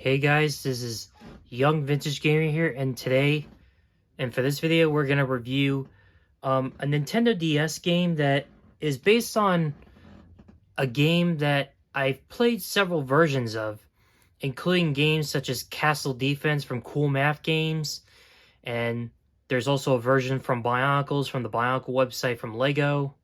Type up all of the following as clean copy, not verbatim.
Hey guys, this is Young Vintage Gamer here, and for this video, we're gonna review a Nintendo DS game that is based on a game that I've played several versions of, including games such as Castle Defense from Cool Math Games, and there's also a version from Bionicles from the Bionicle website from the Lego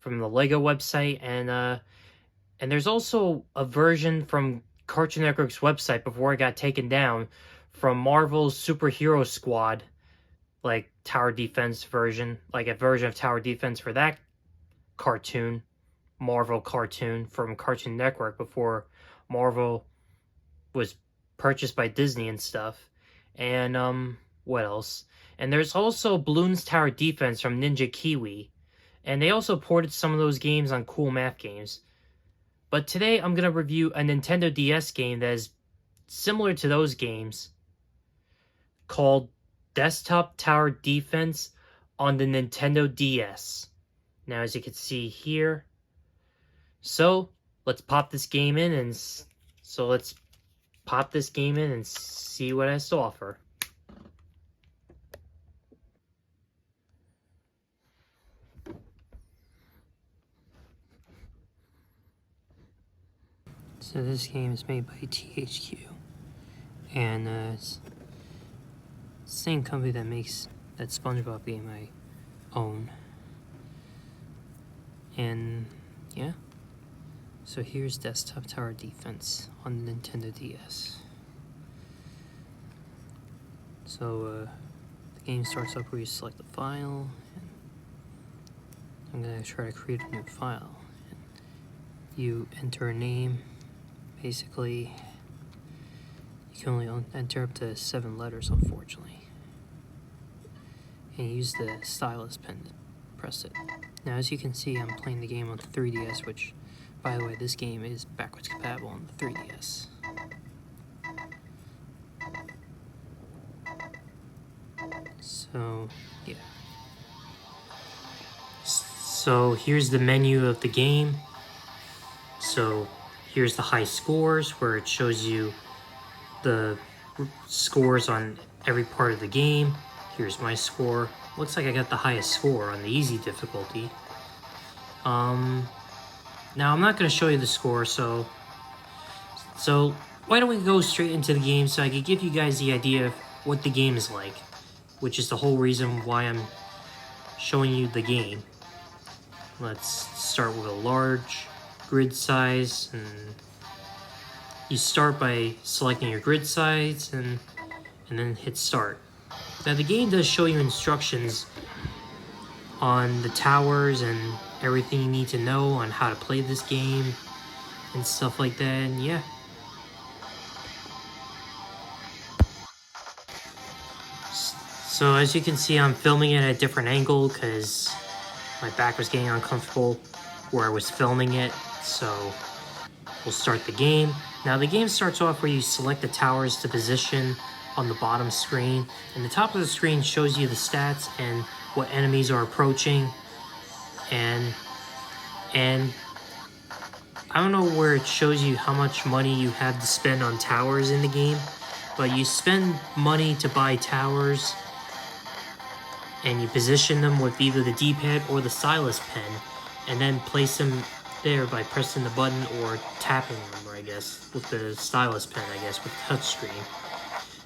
website, and there's also a version from Cartoon Network's website before it got taken down from Marvel's Superhero Squad, like Tower Defense version, like a version of Tower Defense for that cartoon, Marvel cartoon from Cartoon Network before Marvel was purchased by Disney and stuff. And what else? And there's also Bloons Tower Defense from Ninja Kiwi. And they also ported some of those games on Cool Math Games. But today I'm going to review a Nintendo DS game that is similar to those games called Desktop Tower Defense on the Nintendo DS. Now, as you can see here, so let's pop this game in and see what it has to offer. So this game is made by THQ, and it's the same company that makes that SpongeBob game I own. And yeah, so here's Desktop Tower Defense on the Nintendo DS. So the game starts up where you select the file, and I'm gonna try to create a new file. You enter a name. Basically, you can only enter up to 7 letters, unfortunately. And use the stylus pen to press it. Now, as you can see, I'm playing the game on the 3DS, which, by the way, this game is backwards compatible on the 3DS. So, yeah. So, here's the menu of the game. So, here's the high scores, where it shows you the scores on every part of the game. Here's my score. Looks like I got the highest score on the easy difficulty. Now I'm not going to show you the score, so why don't we go straight into the game so I can give you guys the idea of what the game is like, which is the whole reason why I'm showing you the game. Let's start with a large grid size, and you start by selecting your grid size and then hit start. Now the game does show you instructions on the towers and everything you need to know on how to play this game and stuff like that, and yeah. So as you can see, I'm filming it at a different angle because my back was getting uncomfortable where I was filming it. So we'll start the game. Now the game starts off where you select the towers to position on the bottom screen, and the top of the screen shows you the stats and what enemies are approaching, and I don't know where it shows you how much money you have to spend on towers in the game, but you spend money to buy towers and you position them with either the D-pad or the stylus pen, and then place them there by pressing the button or tapping them, I guess, with the stylus pen, I guess, with the touchscreen.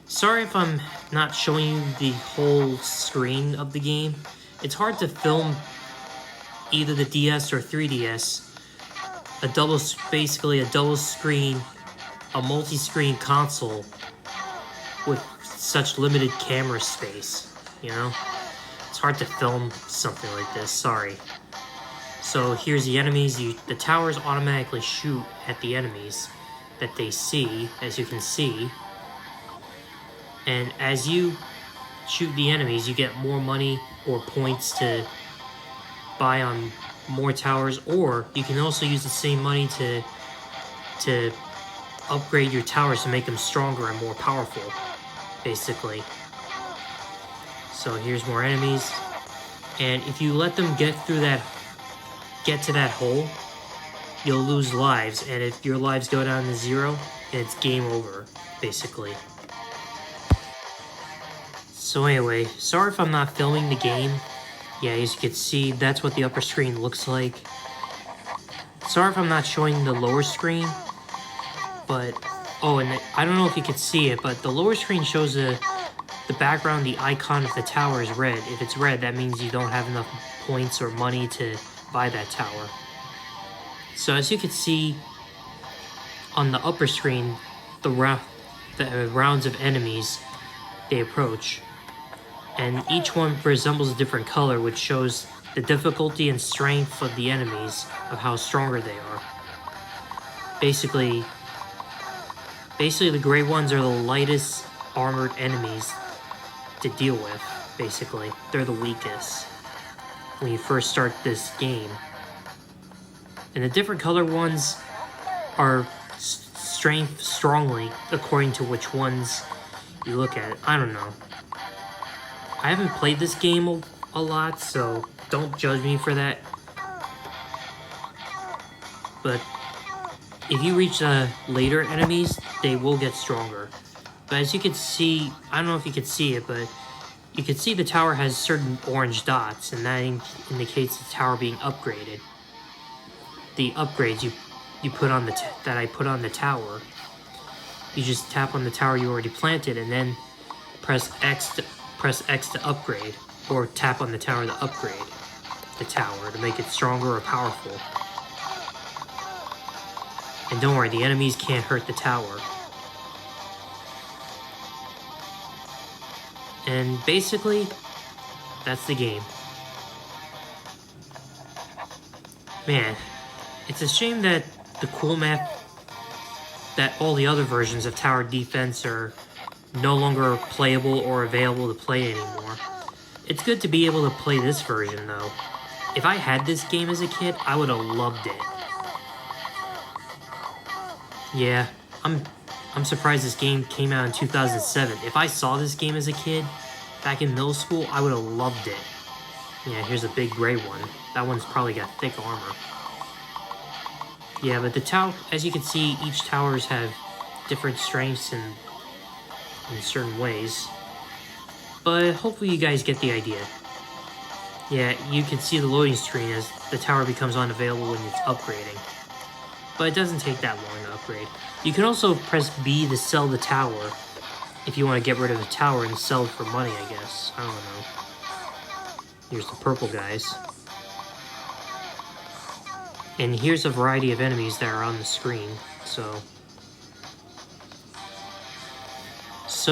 Sorry if I'm not showing you the whole screen of the game. It's hard to film either the DS or 3DS. Basically a double screen, a multi-screen console with such limited camera space, you know? It's hard to film something like this, sorry. So here's the enemies. The towers automatically shoot at the enemies that they see, as you can see. And as you shoot the enemies, you get more money or points to buy on more towers, or you can also use the same money to upgrade your towers to make them stronger and more powerful, basically. So here's more enemies. And if you let them get to that hole, you'll lose lives, and if your lives go down to 0, and it's game over, basically. So anyway, sorry if I'm not filming the game. Yeah, as you can see, that's what the upper screen looks like. Sorry if I'm not showing the lower screen, but... Oh, and I don't know if you can see it, but the lower screen shows the background, the icon of the tower is red. If it's red, that means you don't have enough points or money to buy that tower. So as you can see on the upper screen, the rounds of enemies they approach, and each one resembles a different color, which shows the difficulty and strength of the enemies, of how stronger they are. Basically the gray ones are the lightest armored enemies to deal with, basically. They're the weakest when you first start this game. And the different color ones are strength strongly according to which ones you look at. I don't know. I haven't played this game a lot, so don't judge me for that. But if you reach later enemies, they will get stronger. But as you can see, I don't know if you can see it, but you can see the tower has certain orange dots, and that indicates the tower being upgraded. The upgrades you put on that I put on the tower, you just tap on the tower you already planted, and then press X to upgrade, or tap on the tower to upgrade the tower to make it stronger or powerful. And don't worry, the enemies can't hurt the tower. And basically, that's the game. Man, it's a shame that the cool map, that all the other versions of Tower Defense are no longer playable or available to play anymore. It's good to be able to play this version, though. If I had this game as a kid, I would have loved it. Yeah, I'm surprised this game came out in 2007. If I saw this game as a kid, back in middle school, I would have loved it. Yeah, here's a big gray one. That one's probably got thick armor. Yeah, but the tower, as you can see, each towers have different strengths in certain ways. But hopefully you guys get the idea. Yeah, you can see the loading screen as the tower becomes unavailable when it's upgrading. But it doesn't take that long to upgrade. You can also press B to sell the tower if you want to get rid of the tower and sell it for money, I guess. I don't know. Here's the purple guys. And here's a variety of enemies that are on the screen, so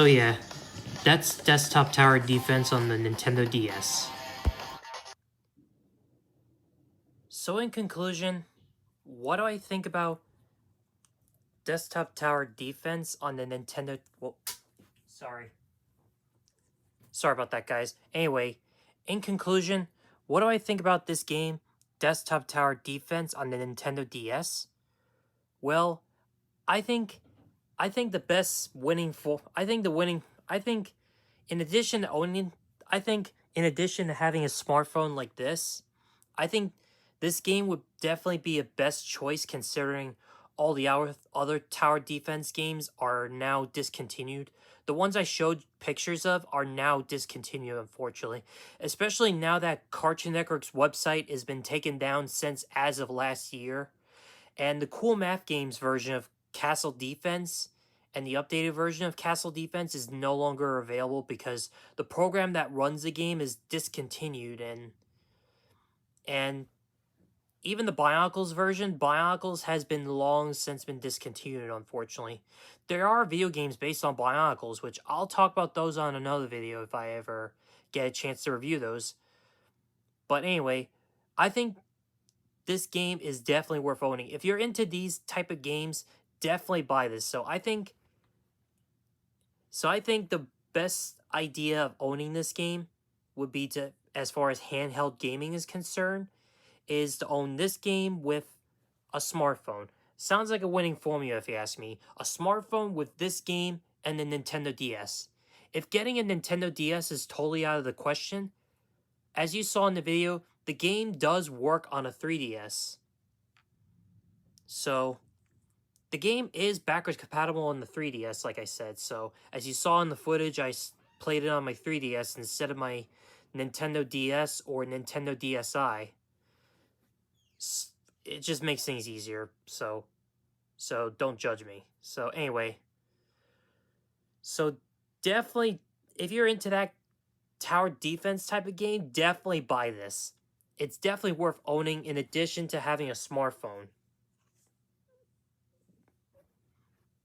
yeah, that's Desktop Tower Defense on the Nintendo DS. So in conclusion, what do I think about Desktop Tower Defense on the Nintendo... Well, sorry about that, guys. Anyway, in conclusion, what do I think about this game, Desktop Tower Defense on the Nintendo DS? Well, I think the best winning for... I think in addition to having a smartphone like this, I think this game would definitely be a best choice considering all the other tower defense games are now discontinued. The ones I showed pictures of are now discontinued, unfortunately. Especially now that Cartoon Network's website has been taken down since as of last year. And the Cool Math Games version of Castle Defense and the updated version of Castle Defense is no longer available because the program that runs the game is discontinued, and even the Bionicles version, Bionicles has been long since been discontinued, unfortunately. There are video games based on Bionicles, which I'll talk about those on another video if I ever get a chance to review those. But anyway, I think this game is definitely worth owning. If you're into these type of games, definitely buy this. So I think the best idea of owning this game would be to, as far as handheld gaming is concerned, is to own this game with a smartphone. Sounds like a winning formula if you ask me. A smartphone with this game and the Nintendo DS. If getting a Nintendo DS is totally out of the question, as you saw in the video, the game does work on a 3DS. So, the game is backwards compatible on the 3DS, like I said. So as you saw in the footage, I played it on my 3DS instead of my Nintendo DS or Nintendo DSi. It just makes things easier. So don't judge me. So anyway, so definitely, if you're into that tower defense type of game, definitely buy this. It's definitely worth owning in addition to having a smartphone.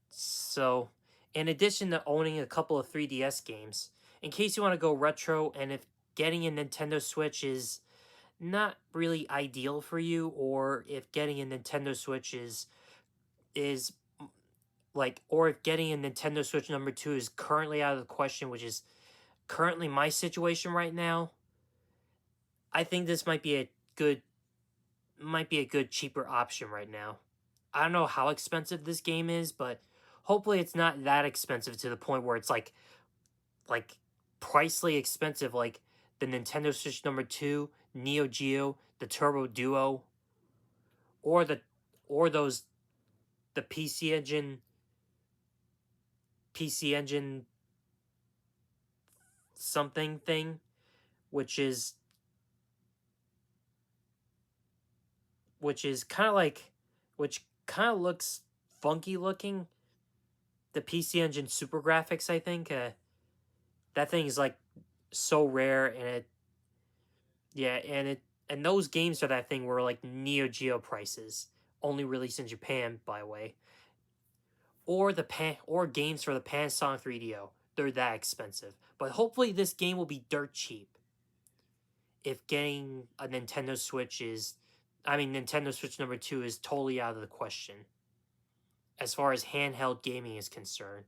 So, in addition to owning a couple of 3DS games, in case you want to go retro and if getting a Nintendo Switch is not really ideal for you, or if getting a Nintendo Switch is like, or if getting a Nintendo Switch number 2 is currently out of the question, which is currently my situation right now, I think this might be a good cheaper option right now. I don't know how expensive this game is, but hopefully it's not that expensive to the point where it's like pricely expensive like the Nintendo Switch number 2, Neo Geo, the Turbo Duo, or the PC Engine something thing, which is kind of like, which kind of looks funky looking. The PC Engine Super Graphics, I think. That thing is like so rare, and and those games for that thing were like Neo Geo prices, only released in Japan, by the way. Or games for the Panasonic 3DO, they're that expensive. But hopefully this game will be dirt cheap. If getting a Nintendo Switch Nintendo Switch number 2 is totally out of the question, as far as handheld gaming is concerned.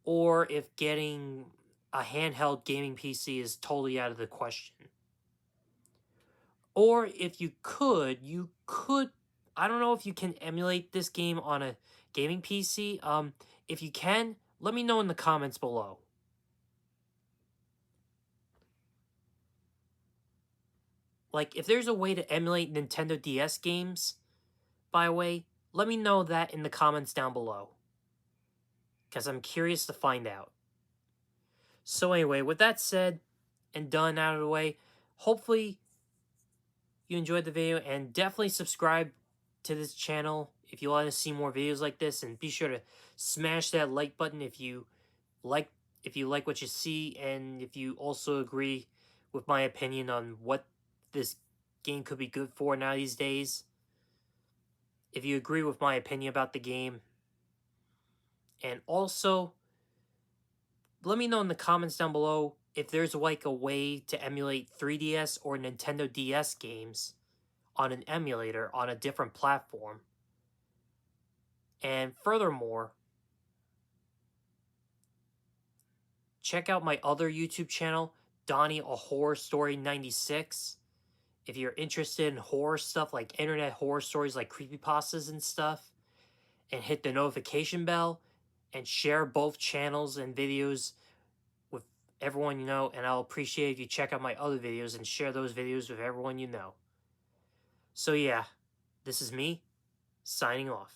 Or if getting a handheld gaming PC is totally out of the question. Or if you could, I don't know if you can emulate this game on a gaming PC. If you can, let me know in the comments below. Like, if there's a way to emulate Nintendo DS games, by the way, let me know that in the comments down below, because I'm curious to find out. So anyway, with that said and done out of the way, hopefully you enjoyed the video, and definitely subscribe to this channel if you want to see more videos like this, and be sure to smash that like button if you like what you see, and if you also agree with my opinion on what this game could be good for now these days. If you agree with my opinion about the game. And also, let me know in the comments down below if there's like a way to emulate 3DS or Nintendo DS games on an emulator on a different platform. And furthermore, check out my other YouTube channel, Donnie A Horror Story 96. If you're interested in horror stuff, like internet horror stories like creepypastas and stuff, and hit the notification bell and share both channels and videos with everyone you know, and I'll appreciate if you check out my other videos and share those videos with everyone you know. So yeah, this is me, signing off.